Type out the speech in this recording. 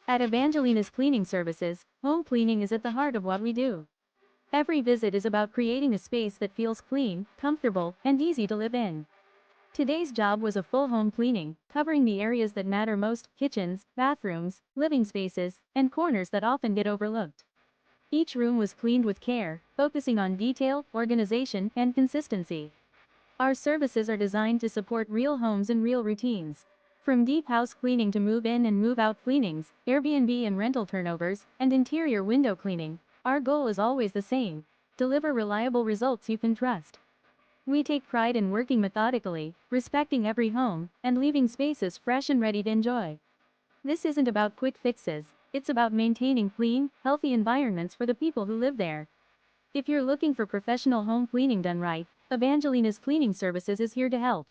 At Evangelina's Cleaning Services, home cleaning is at the heart of what we do. Every visit is about creating a space that feels clean, comfortable, and easy to live in. Today's job was a full home cleaning, covering the areas that matter most: kitchens, bathrooms, living spaces, and corners that often get overlooked. Each room was cleaned with care, focusing on detail, organization, and consistency. Our services are designed to support real homes and real routines. From deep house cleaning to move-in and move-out cleanings, Airbnb and rental turnovers, and interior window cleaning, our goal is always the same: deliver reliable results you can trust. We take pride in working methodically, respecting every home, and leaving spaces fresh and ready to enjoy. This isn't about quick fixes, it's about maintaining clean, healthy environments for the people who live there. If you're looking for professional home cleaning done right, Evangelina's Cleaning Services is here to help.